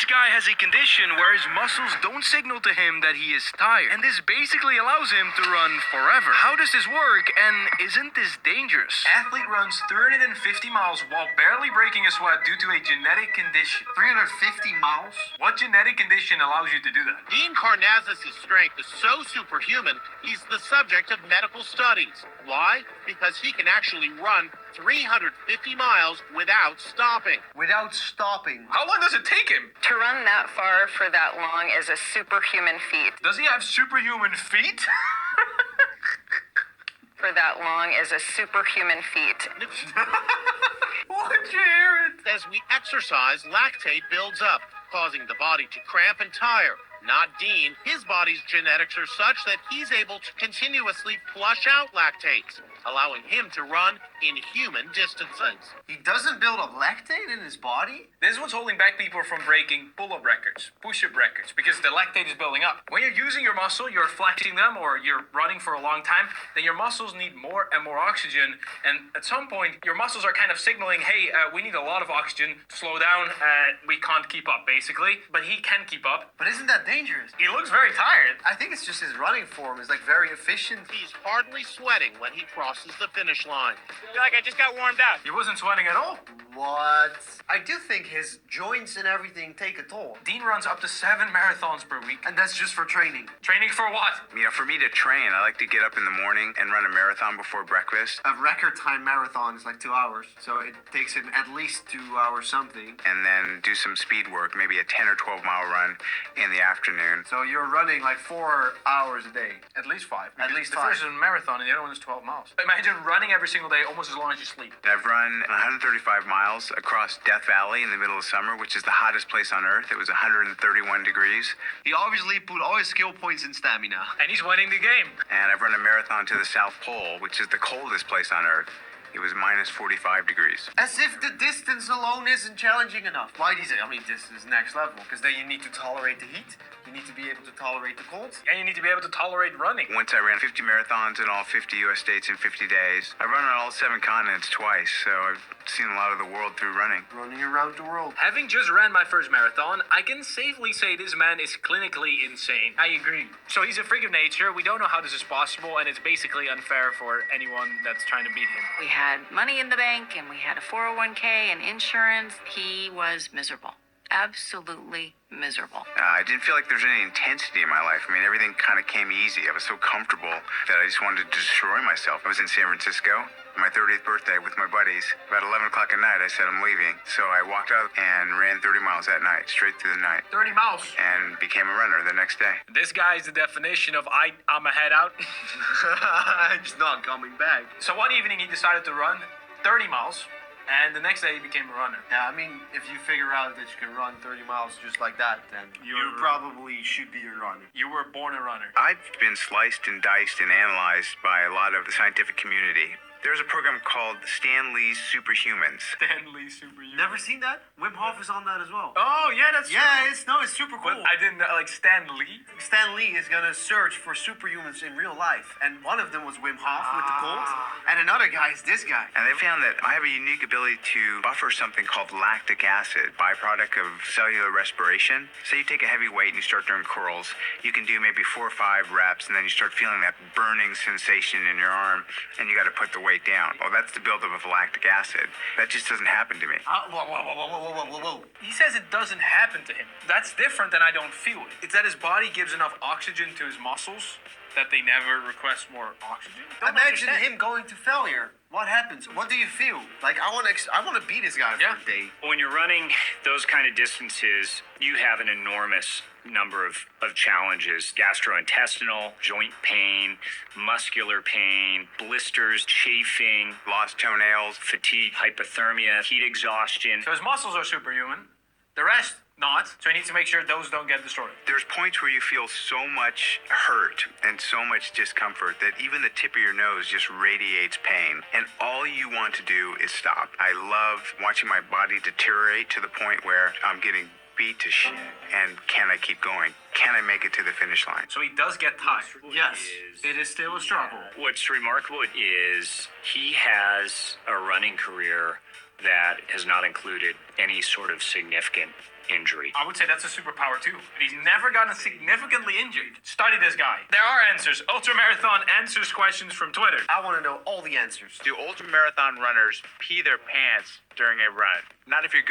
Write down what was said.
This guy has a condition where his muscles don't signal to him that he is tired, and this basically allows him to run forever. How does this work, and isn't this dangerous? Athlete runs 350 miles while barely breaking a sweat due to a genetic condition. 350 miles? What genetic condition allows you to do that? Dean Karnazes' strength is so superhuman, he's the subject of medical studies. Why? Because he can actually run 350 miles without stopping. Without stopping. How long does it take him? To run that far for that long is a superhuman feat. Does he have superhuman feet? For that long is a superhuman feat. Why'd you hear it? As we exercise, lactate builds up, causing the body to cramp and tire. Not Dean. His body's genetics are such that he's able to continuously flush out lactates, allowing him to run in human distances. He doesn't build up lactate in his body? This is what's holding back people from breaking pull-up records, push-up records, because the lactate is building up. When you're using your muscle, you're flexing them, or you're running for a long time, then your muscles need more and more oxygen, and at some point, your muscles are kind of signaling, hey, we need a lot of oxygen, slow down, we can't keep up, basically. But he can keep up. But isn't that dangerous? He looks very tired. I think it's just his running form is like very efficient. He's hardly sweating when he crosses the finish line. I feel like I just got warmed up. He wasn't sweating at all. What? I do think his joints and everything take a toll. Dean runs up to 7 marathons per week. And that's just for training. Training for what? You know, for me to train, I like to get up in the morning and run a marathon before breakfast. A record time marathon is like 2 hours. So it takes him at least 2 hours something. And then do some speed work, maybe a 10 or 12 mile run in the afternoon. So you're running like 4 hours a day. At least 5. At least the 5. first is a marathon and the other one is 12 miles. Imagine running every single day almost as long as you sleep. I've run 135 miles across Death Valley in the middle of summer, which is the hottest place on earth. It was 131 degrees. He obviously put all his skill points in stamina. And he's winning the game. And I've run a marathon to the South Pole, which is the coldest place on earth. It was minus 45 degrees. As if the distance alone isn't challenging enough. Why do you say? I mean, this is next level. Because then you need to tolerate the heat. You need to be able to tolerate the cold. And you need to be able to tolerate running. Once I ran 50 marathons in all 50 U.S. states in 50 days. I've run on all 7 continents twice, so I've seen a lot of the world through running. Running around the world. Having just ran my first marathon, I can safely say this man is clinically insane. I agree. So he's a freak of nature. We don't know how this is possible, and it's basically unfair for anyone that's trying to beat him. We had money in the bank and we had a 401k and insurance. He was miserable. Absolutely miserable. I didn't feel like there's any intensity in my life. I mean, everything kind of came easy. I was so comfortable that I just wanted to destroy myself. I was in San Francisco on my 30th birthday with my buddies. About 11 o'clock at night, I said I'm leaving. So I walked out and ran 30 miles that night, straight through the night. 30 miles. And became a runner the next day. This guy is the definition of I'm a head out. It's not coming back. So one evening he decided to run 30 miles. And the next day he became a runner. Yeah, I mean, if you figure out that you can run 30 miles just like that, then you probably should be a runner. You were born a runner. I've been sliced and diced and analyzed by a lot of the scientific community. There's a program called Stan Lee's Superhumans. Stan Lee Superhuman. Never seen that? Wim Hof is on that as well. Oh, yeah, that's Yeah, true. it's super cool. But I didn't know, like Stan Lee. Stan Lee is gonna search for superhumans in real life, and one of them was Wim Hof with the cold, and another guy is this guy. And they found that I have a unique ability to buffer something called lactic acid, byproduct of cellular respiration. Say you take a heavy weight and you start doing curls, you can do maybe 4 or 5 reps, and then you start feeling that burning sensation in your arm, and you got to put the weight down. Well, that's the buildup of lactic acid. That just doesn't happen to me. Whoa. He says it doesn't happen to him. That's different than I don't feel it. It's that his body gives enough oxygen to his muscles that they never request more oxygen. Don't Imagine understand. him going to failure. What happens? What do you feel? Like, I want to beat this guy Yeah. for a day. When you're running those kind of distances, you have an enormous number of challenges: gastrointestinal, joint pain, muscular pain, blisters, chafing, Lost toenails. fatigue, hypothermia, heat exhaustion. So his muscles are superhuman. The rest, not. So he needs to make sure those don't get destroyed. There's points where you feel so much hurt and so much discomfort that even the tip of your nose just radiates pain. And all you want to do is stop. I love watching my body deteriorate to the point where I'm getting beat to shit. And can I keep going? Can I make it to the finish line? So he does get tired. Yes, it is still a struggle. What's remarkable is he has a running career that has not included any sort of significant injury. I would say that's a superpower too. He's never gotten significantly injured. Study this guy. There are answers. Ultramarathon answers questions from Twitter. I want to know all the answers. Do ultramarathon runners pee their pants during a run? Not if you're